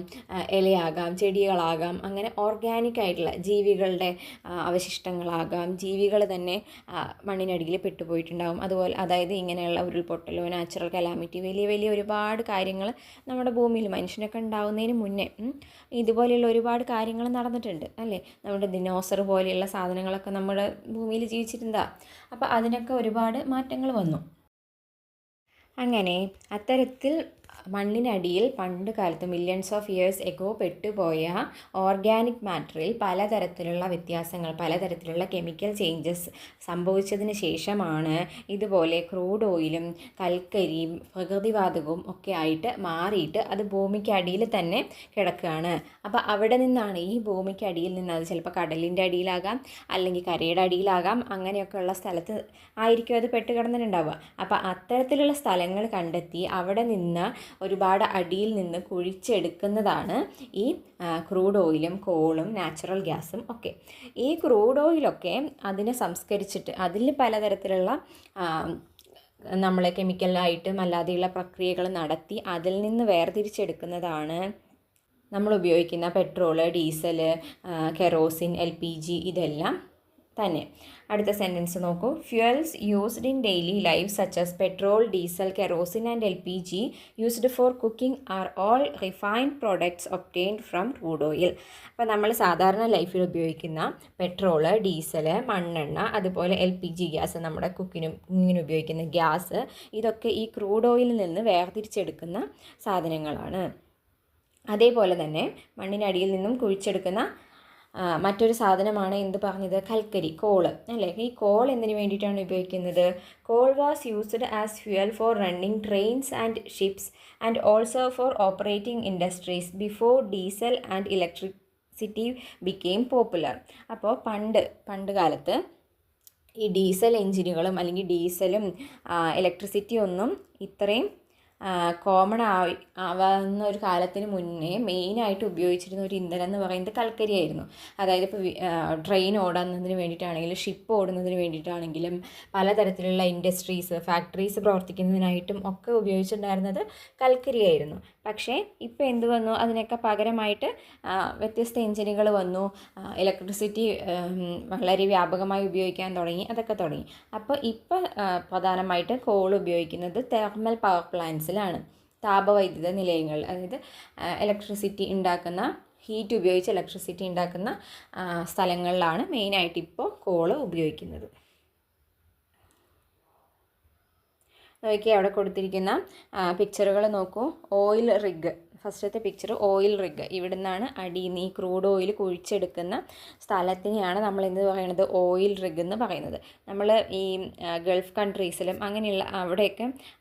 ഇലയാകാം, ചെടികളാകാം, അങ്ങനെ ഓർഗാനിക് ആയിട്ടുള്ള ജീവികളുടെ അവശിഷ്ടങ്ങളാകാം, ജീവികൾ തന്നെ മണ്ണിനടിയിൽ പെട്ടുപോയിട്ടുണ്ടാകും. അതുപോലെ അതായത് ഇങ്ങനെയുള്ള ഉരുൾപൊട്ടലോ നാച്ചുറൽ കലാമിറ്റി, വലിയ വലിയ ഒരുപാട് കാര്യങ്ങൾ നമ്മുടെ ഭൂമിയിൽ മനുഷ്യനൊക്കെ ഉണ്ടാകുന്നതിന് മുന്നേ ഇതുപോലെയുള്ള ഒരുപാട് കാര്യങ്ങൾ നടന്നിട്ടുണ്ട് അല്ലേ. നമ്മുടെ ദിനോസർ പോലെയുള്ള സാധനങ്ങളൊക്കെ നമ്മുടെ ഭൂമിയിൽ ജീവിച്ചിട്ടുണ്ടാ. അപ്പോൾ അതിനൊക്കെ ഒരുപാട് മാറ്റങ്ങൾ വന്നു. അങ്ങനെ അത്തരത്തിൽ മണ്ണിനടിയിൽ പണ്ട് കാലത്ത് മില്യൺസ് ഓഫ് ഇയേഴ്സ് എഗോ പെട്ടുപോയ ഓർഗാനിക് മാറ്ററിൽ പലതരത്തിലുള്ള വ്യത്യാസങ്ങൾ, പലതരത്തിലുള്ള കെമിക്കൽ ചേഞ്ചസ് സംഭവിച്ചതിന് ശേഷമാണ് ഇതുപോലെ ക്രൂഡ് ഓയിലും കൽക്കരിയും പ്രകൃതിവാതകവും ഒക്കെ ആയിട്ട് മാറിയിട്ട് അത് ഭൂമിക്കടിയിൽ തന്നെ കിടക്കുകയാണ്. അപ്പോൾ അവിടെ നിന്നാണ്, ഈ ഭൂമിക്കടിയിൽ നിന്ന്, അത് ചിലപ്പോൾ കടലിൻ്റെ അടിയിലാകാം, അല്ലെങ്കിൽ കരയുടെ അടിയിലാകാം, അങ്ങനെയൊക്കെയുള്ള സ്ഥലത്ത് ആയിരിക്കും അത് പെട്ട് കിടന്നിട്ടുണ്ടാവുക. അപ്പോൾ അത്തരത്തിലുള്ള സ്ഥലങ്ങൾ കണ്ടെത്തി അവിടെ നിന്ന് ഒരുപാട് അടിയിൽ നിന്ന് കുഴിച്ചെടുക്കുന്നതാണ് ഈ ക്രൂഡ് ഓയിലും കോളും നാച്ചുറൽ ഗ്യാസും ഒക്കെ. ഈ ക്രൂഡ് ഓയിലൊക്കെ അതിനെ സംസ്കരിച്ചിട്ട് അതിൽ പലതരത്തിലുള്ള നമ്മൾ കെമിക്കലായിട്ടും അല്ലാതെയുള്ള പ്രക്രിയകൾ നടത്തി അതിൽ നിന്ന് വേർതിരിച്ചെടുക്കുന്നതാണ് നമ്മൾ ഉപയോഗിക്കുന്ന പെട്രോള്, ഡീസല്, കെറോസിൻ, LPG ഇതെല്ലാം തന്നെ. അടുത്ത സെൻറ്റൻസ് നോക്കൂ. Fuels used in daily life such as petrol, diesel, kerosene and LPG used for cooking are all refined products obtained from crude oil. അപ്പോൾ നമ്മൾ സാധാരണ ലൈഫിൽ ഉപയോഗിക്കുന്ന പെട്രോള്, ഡീസല്, മണ്ണെണ്ണ, അതുപോലെ LPG ഗ്യാസ്, നമ്മുടെ കുക്കിങ്ങിന് ഉപയോഗിക്കുന്ന ഗ്യാസ്, ഇതൊക്കെ ഈ ക്രൂഡ് ഓയിലിൽ നിന്ന് വേർതിരിച്ചെടുക്കുന്ന സാധനങ്ങളാണ്. അതേപോലെ തന്നെ മണ്ണിനടിയിൽ നിന്നും കുഴിച്ചെടുക്കുന്ന മറ്റൊരു സാധനമാണ് എന്ത് പറഞ്ഞത്, കൽക്കരി, കോള് അല്ലേ. ഈ കോൾ എന്തിനു വേണ്ടിയിട്ടാണ് ഉപയോഗിക്കുന്നത്? Coal was used as fuel for running trains and ships and also for operating industries before diesel and electricity became popular. അപ്പോൾ പണ്ട് കാലത്ത് ഈ ഡീസൽ എഞ്ചിനുകളും അല്ലെങ്കിൽ ഡീസലും ഇലക്ട്രിസിറ്റിയും ഒന്നും ഇത്രയും കോമൺ ആവുന്ന ഒരു കാലത്തിന് മുന്നേ മെയിനായിട്ട് ഉപയോഗിച്ചിരുന്ന ഒരു ഇന്ധനം എന്ന് പറയുന്നത് കൽക്കരിയായിരുന്നു. അതായത് ഇപ്പോൾ ട്രെയിൻ ഓടുന്നതിന് വേണ്ടിയിട്ടാണെങ്കിലും ഷിപ്പ് ഓടുന്നതിന് വേണ്ടിയിട്ടാണെങ്കിലും പലതരത്തിലുള്ള ഇൻഡസ്ട്രീസ്, ഫാക്ടറീസ് പ്രവർത്തിക്കുന്നതിനായിട്ടും ഒക്കെ ഉപയോഗിച്ചിട്ടുണ്ടായിരുന്നത് കൽക്കരിയായിരുന്നു. പക്ഷേ ഇപ്പോൾ എന്ത് വന്നു, അതിനൊക്കെ പകരമായിട്ട് വ്യത്യസ്ത എഞ്ചിനുകൾ വന്നു, ഇലക്ട്രിസിറ്റി വളരെ വ്യാപകമായി ഉപയോഗിക്കാൻ തുടങ്ങി, അതൊക്കെ തുടങ്ങി. അപ്പോൾ ഇപ്പോൾ പ്രധാനമായിട്ട് കോൾ ഉപയോഗിക്കുന്നത് തെർമൽ പവർ പ്ലാന്റ്സിലാണ്, താപവൈദ്യുത നിലയങ്ങൾ, അതായത് ഇലക്ട്രിസിറ്റി ഉണ്ടാക്കുന്ന, ഹീറ്റ് ഉപയോഗിച്ച് ഇലക്ട്രിസിറ്റി ഉണ്ടാക്കുന്ന സ്ഥലങ്ങളിലാണ് മെയിനായിട്ട് ഇപ്പോൾ കോള് ഉപയോഗിക്കുന്നത്. നോക്കി അവിടെ കൊടുത്തിരിക്കുന്ന പിക്ചറുകൾ നോക്കൂ. ഓയിൽ റിഗ്, ഫസ്റ്റത്തെ പിക്ചർ ഓയിൽ റിഗ്. ഇവിടെ നിന്നാണ് അടിയിൽ നിന്ന് ഈ ക്രൂഡ് ഓയിൽ കുഴിച്ചെടുക്കുന്ന സ്ഥലത്തിനെയാണ് നമ്മൾ എന്ത് പറയുന്നത്, ഓയിൽ റിഗ് എന്ന് പറയുന്നത്. നമ്മൾ ഈ ഗൾഫ് കൺട്രീസിലും അങ്ങനെയുള്ള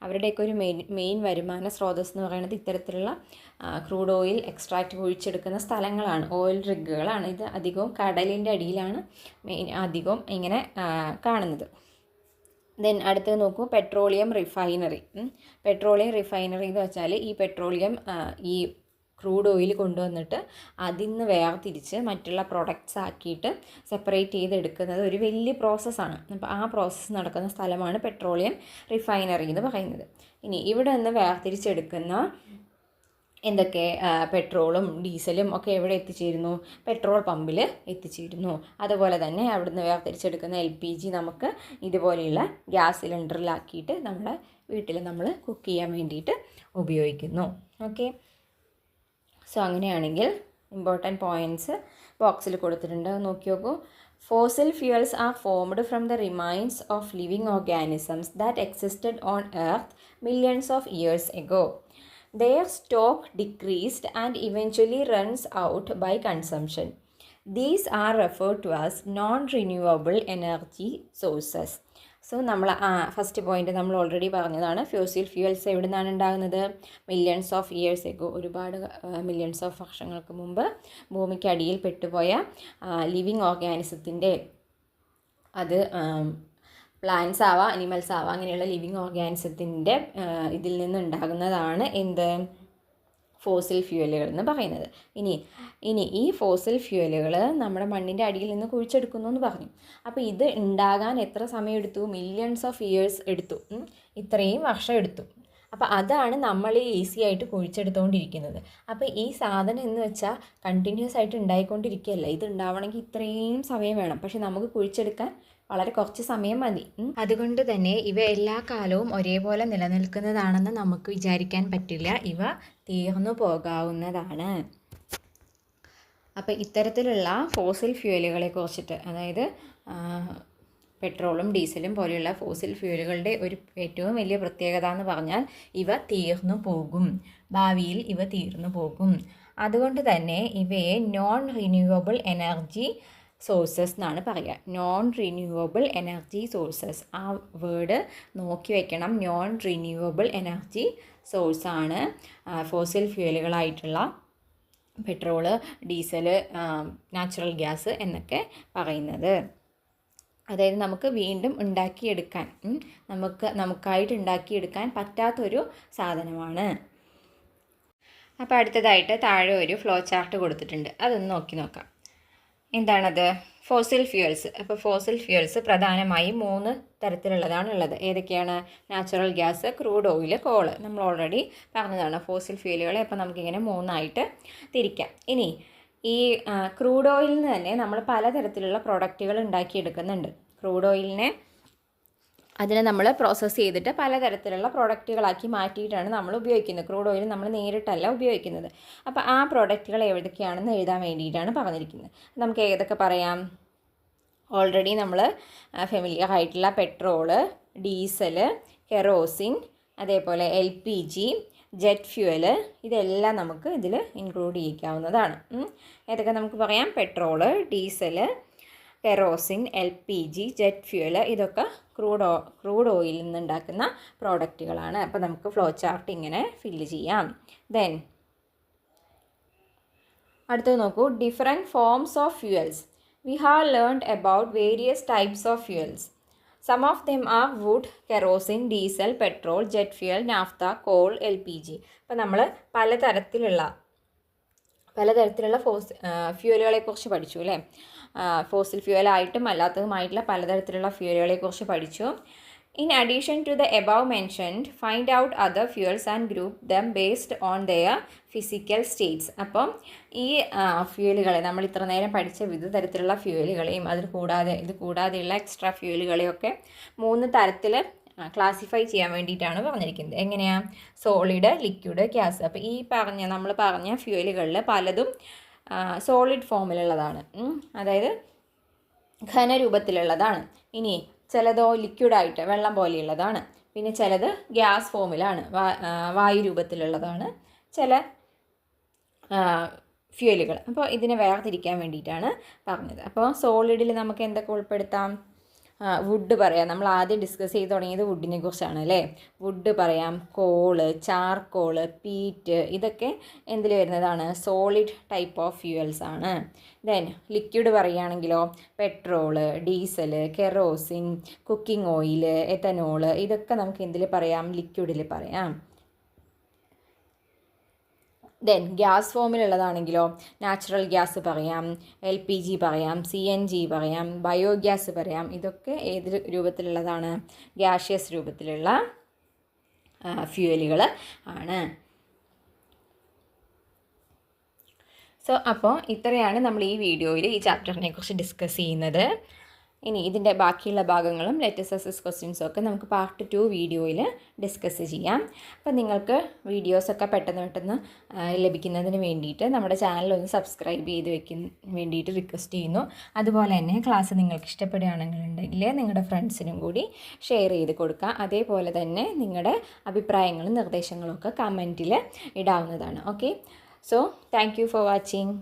അവരുടെയൊക്കെ ഒരു മെയിൻ വരുമാന സ്രോതസ് എന്ന് പറയുന്നത് ഇത്തരത്തിലുള്ള ക്രൂഡ് ഓയിൽ എക്സ്ട്രാക്റ്റ് കുഴിച്ചെടുക്കുന്ന സ്ഥലങ്ങളാണ്, ഓയിൽ റിഗുകളാണ്. ഇത് അധികവും കടലിൻ്റെ അടിയിലാണ് അധികവും ഇങ്ങനെ കാണുന്നത്. ദെൻ അടുത്തത് നോക്കൂ, പെട്രോളിയം റിഫൈനറി. പെട്രോളിയം റിഫൈനറി എന്ന് വെച്ചാൽ ഈ പെട്രോളിയം ഈ ക്രൂഡ് ഓയിൽ കൊണ്ടുവന്നിട്ട് അതിൽ നിന്ന് വേർതിരിച്ച് മറ്റുള്ള പ്രൊഡക്ട്സ് ആക്കിയിട്ട് സെപ്പറേറ്റ് ചെയ്തെടുക്കുന്നത് ഒരു വലിയ പ്രോസസ്സാണ്. അപ്പോൾ ആ പ്രോസസ്സ് നടക്കുന്ന സ്ഥലമാണ് പെട്രോളിയം റിഫൈനറി എന്ന് പറയുന്നത്. ഇനി ഇവിടെ നിന്ന് വേർതിരിച്ചെടുക്കുന്ന എന്തൊക്കെ, പെട്രോളും ഡീസലും ഒക്കെ എവിടെ എത്തിച്ചേരുന്നു, പെട്രോൾ പമ്പിൽ എത്തിച്ചേരുന്നു. അതുപോലെ തന്നെ അവിടുന്ന് വേർതിരിച്ചെടുക്കുന്ന LPG നമുക്ക് ഇതുപോലെയുള്ള ഗ്യാസ് സിലിണ്ടറിലാക്കിയിട്ട് നമ്മുടെ വീട്ടിൽ നമ്മൾ കുക്ക് ചെയ്യാൻ വേണ്ടിയിട്ട് ഉപയോഗിക്കുന്നു. ഓക്കെ, സോ അങ്ങനെയാണെങ്കിൽ ഇമ്പോർട്ടൻറ്റ് പോയിൻറ്റ്സ് ബോക്സിൽ കൊടുത്തിട്ടുണ്ട്, നോക്കി നോക്കൂ. Fossil fuels are formed from the remains of living organisms that existed on Earth millions of years ago. Their stock decreased and eventually runs out by consumption. These are referred to as non-renewable energy sources. So നമ്മൾ first point നമ്മൾ already പറഞ്ഞതാണ്. Fossil fuels എവിടെ നിന്നാണ് ഉണ്ടാകുന്നത്, millions of years ago, ഒരുപാട് millions of വർഷങ്ങൾക്ക് മുമ്പ് ഭൂമിക്കടിയിൽ പെട്ടുപോയ living ഓർഗാനിസത്തിൻ്റെ, അത് പ്ലാന്റ്സ് ആവാം, അനിമൽസ് ആവാം, അങ്ങനെയുള്ള ലിവിങ് ഓർഗാനിസത്തിൻ്റെ ഇതിൽ നിന്നുണ്ടാകുന്നതാണ് എന്ത്, ഫോസിൽ ഫ്യൂവലുകൾ എന്ന് പറയുന്നത്. ഇനി ഈ ഫോസിൽ ഫ്യൂവലുകൾ നമ്മുടെ മണ്ണിൻ്റെ അടിയിൽ നിന്ന് കുഴിച്ചെടുക്കുന്നു എന്ന് പറഞ്ഞു. അപ്പോൾ ഇത് ഉണ്ടാകാൻ എത്ര സമയം എടുത്തു? മില്യൺസ് ഓഫ് ഇയേഴ്സ് എടുത്തു. ഇത്രയും വർഷം എടുത്തു. അപ്പോൾ അതാണ് നമ്മൾ ഈസി ആയിട്ട് കുഴിച്ചെടുത്തുകൊണ്ടിരിക്കുന്നത്. അപ്പോൾ ഈ സാധനം എന്ന് വെച്ചാൽ കണ്ടിന്യൂസ് ആയിട്ട് ഉണ്ടായിക്കൊണ്ടിരിക്കുകയല്ല. ഇത് ഉണ്ടാവണമെങ്കിൽ ഇത്രയും സമയം വേണം. പക്ഷെ നമുക്ക് കുഴിച്ചെടുക്കാൻ വളരെ കുറച്ച് സമയം മതി. അതുകൊണ്ട് തന്നെ ഇവ എല്ലാ കാലവും ഒരേപോലെ നിലനിൽക്കുന്നതാണെന്ന് നമുക്ക് വിചാരിക്കാൻ പറ്റില്ല. ഇവ തീർന്നു പോകാവുന്നതാണ്. അപ്പോൾ ഇത്തരത്തിലുള്ള ഫോസിൽ ഫ്യൂവലുകളെ കുറിച്ചിട്ട്, അതായത് പെട്രോളും ഡീസലും പോലെയുള്ള ഫോസിൽ ഫ്യൂവലുകളുടെ ഒരു ഏറ്റവും വലിയ പ്രത്യേകത എന്ന് പറഞ്ഞാൽ ഇവ തീർന്നു പോകും. ഭാവിയിൽ ഇവ തീർന്നു പോകും. അതുകൊണ്ട് തന്നെ ഇവയെ നോൺ റിന്യൂവബിൾ എനർജി സോഴ്സസ് എന്നാണ് പറയുക. നോൺ റിന്യൂവബിൾ എനർജി സോഴ്സസ്, ആ വേർഡ് നോക്കി വയ്ക്കണം. നോൺ റിന്യൂവബിൾ എനർജി സോഴ്സാണ് ഫോസിൽ ഫ്യൂവലുകളായിട്ടുള്ള പെട്രോള്, ഡീസല്, നാച്ചുറൽ ഗ്യാസ് എന്നൊക്കെ പറയുന്നത്. അതായത് നമുക്ക് വീണ്ടും ഉണ്ടാക്കിയെടുക്കാൻ, നമുക്കായിട്ട് ഉണ്ടാക്കിയെടുക്കാൻ പറ്റാത്തൊരു സാധനമാണ്. അപ്പോൾ അടുത്തതായിട്ട് താഴെ ഒരു ഫ്ലോ ചാർട്ട് കൊടുത്തിട്ടുണ്ട്. അതൊന്ന് നോക്കാം. എന്താണത്? Fossil fuels. അപ്പോൾ ഫോസിൽ ഫ്യൂവൽസ് പ്രധാനമായും 3 തരത്തിലുള്ളതാണ് ഉള്ളത്. ഏതൊക്കെയാണ്? Natural gas, crude oil, call. നമ്മൾ ഓൾറെഡി പറഞ്ഞതാണ് ഫോസിൽ ഫ്യൂവലുകളെ. അപ്പോൾ നമുക്കിങ്ങനെ 3ആയിട്ട് തിരിക്കാം. ഇനി ഈ ക്രൂഡ് ഓയിലിൽ നിന്ന് തന്നെ നമ്മൾ പലതരത്തിലുള്ള പ്രൊഡക്റ്റുകൾ ഉണ്ടാക്കിയെടുക്കുന്നുണ്ട്. ക്രൂഡ് ഓയിലിനെ അതിനെ നമ്മൾ പ്രോസസ്സ് ചെയ്തിട്ട് പലതരത്തിലുള്ള പ്രൊഡക്റ്റുകളാക്കി മാറ്റിയിട്ടാണ് നമ്മൾ ഉപയോഗിക്കുന്നത്. ക്രൂഡ് ഓയിൽ നമ്മൾ നേരിട്ടല്ല ഉപയോഗിക്കുന്നത്. അപ്പോൾ ആ പ്രൊഡക്റ്റുകൾ ഏതൊക്കെയാണെന്ന് എഴുതാൻ വേണ്ടിയിട്ടാണ് പറഞ്ഞിരിക്കുന്നത്. നമുക്ക് ഏതൊക്കെ പറയാം? ഓൾറെഡി നമ്മൾ ഫെമിലിയർ ആയിട്ടുള്ള പെട്രോള്, ഡീസല്, കെറോസിൻ, അതേപോലെ LPG, ജെറ്റ് ഫ്യൂവല്, ഇതെല്ലാം നമുക്ക് ഇതിൽ ഇൻക്ലൂഡ് ചെയ്യിക്കാവുന്നതാണ്. ഏതൊക്കെ നമുക്ക് പറയാം? Petrol, diesel, kerosene, LPG, jet fuel, ഇതൊക്കെ ക്രൂഡ് ഓയിലിൽ നിന്നുണ്ടാക്കുന്ന പ്രോഡക്റ്റുകളാണ്. അപ്പോൾ നമുക്ക് ഫ്ലോ ചാർട്ട് ഇങ്ങനെ ഫില്ല് ചെയ്യാം. ദെൻ അടുത്തത് നോക്കൂ. Different forms of fuels. We have learned about various types of fuels. Some of them are wood, kerosene, diesel, petrol, jet fuel, naphtha, coal, LPG. അപ്പോൾ നമ്മൾ പലതരത്തിലുള്ള ഫ്യൂവലുകളെക്കുറിച്ച് പഠിച്ചു അല്ലേ? ഫോസിൽ ഫ്യൂവലായിട്ടും അല്ലാത്തതുമായിട്ടുള്ള പലതരത്തിലുള്ള ഫ്യൂവലുകളെക്കുറിച്ച് പഠിച്ചു. In addition to the above mentioned, find out other fuels and group them based on their physical states. അപ്പം ഈ ഫ്യൂവലുകളെ, നമ്മൾ ഇത്ര നേരം പഠിച്ച വിവിധ തരത്തിലുള്ള ഫ്യൂവലുകളെയും ഇത് കൂടാതെയുള്ള എക്സ്ട്രാ ഫ്യൂവലുകളെയൊക്കെ 3 തരത്തിൽ ക്ലാസിഫൈ ചെയ്യാൻ വേണ്ടിയിട്ടാണ് പറഞ്ഞിരിക്കുന്നത്. എങ്ങനെയാണ്? Solid, liquid, gas. അപ്പോൾ ഈ നമ്മൾ പറഞ്ഞ ഫ്യൂവലുകളിൽ പലതും സോളിഡ് ഫോമിലുള്ളതാണ്, അതായത് ഘനരൂപത്തിലുള്ളതാണ്. ഇനി ചിലതോ ലിക്വിഡായിട്ട് വെള്ളം പോലെയുള്ളതാണ്. പിന്നെ ചിലത് ഗ്യാസ് ഫോമിലാണ്, വായു രൂപത്തിലുള്ളതാണ് ചില ഫ്യൂവലുകൾ. അപ്പോൾ ഇതിനെ വേർതിരിക്കാൻ വേണ്ടിയിട്ടാണ് പറഞ്ഞത്. അപ്പോൾ സോളിഡിൽ നമുക്ക് എന്തൊക്കെ ഉൾപ്പെടുത്താം? വുഡ് പറയാം. നമ്മൾ ആദ്യം ഡിസ്കസ് ചെയ്ത് തുടങ്ങിയത് വുഡിനെ കുറിച്ചാണ് അല്ലേ? വുഡ് പറയാം, കോള്, ചാർക്കോള്, പീറ്റ്, ഇതൊക്കെ എന്തിൽ വരുന്നതാണ്? സോളിഡ് ടൈപ്പ് ഓഫ് ഫ്യൂവൽസ് ആണ്. ദെൻ ലിക്വിഡ് പറയുകയാണെങ്കിലോ petrol, diesel, kerosene, cooking oil, ethanol, ഇതൊക്കെ നമുക്ക് എന്തിൽ പറയാം? ലിക്വിഡിൽ പറയാം. ദെൻ ഗ്യാസ് ഫോമിലുള്ളതാണെങ്കിലോ നാച്ചുറൽ ഗ്യാസ് പറയാം, LPG പറയാം, CNG പറയാം, ബയോഗ്യാസ് പറയാം. ഇതൊക്കെ ഏത് രൂപത്തിലുള്ളതാണ്? ഗ്യാഷ്യസ് രൂപത്തിലുള്ള ഫ്യൂവലുകൾ ആണ്. അപ്പോൾ ഇത്രയാണ് നമ്മൾ ഈ വീഡിയോയിൽ ഈ ചാപ്റ്ററിനെ കുറിച്ച് ഡിസ്കസ് ചെയ്യുന്നത്. ഇനി ഇതിൻ്റെ ബാക്കിയുള്ള ഭാഗങ്ങളും ലേറ്റസ്റ്റ് അസസ് ക്വസ്റ്റ്യൻസും ഒക്കെ നമുക്ക് പാർട്ട് 2 വീഡിയോയിൽ ഡിസ്കസ് ചെയ്യാം. അപ്പോൾ നിങ്ങൾക്ക് വീഡിയോസൊക്കെ പെട്ടെന്ന് ലഭിക്കുന്നതിന് വേണ്ടിയിട്ട് നമ്മുടെ ചാനലൊന്ന് സബ്സ്ക്രൈബ് ചെയ്ത് വേണ്ടിയിട്ട് റിക്വസ്റ്റ് ചെയ്യുന്നു. അതുപോലെ തന്നെ ക്ലാസ് നിങ്ങൾക്ക് ഇഷ്ടപ്പെടുകയാണെന്നുണ്ടെങ്കിൽ നിങ്ങളുടെ ഫ്രണ്ട്സിനും കൂടി ഷെയർ ചെയ്ത് കൊടുക്കുക. അതേപോലെ തന്നെ നിങ്ങളുടെ അഭിപ്രായങ്ങളും നിർദ്ദേശങ്ങളും ഒക്കെ കമൻറ്റിൽ ഇടാവുന്നതാണ്. Okay, so thank you for watching.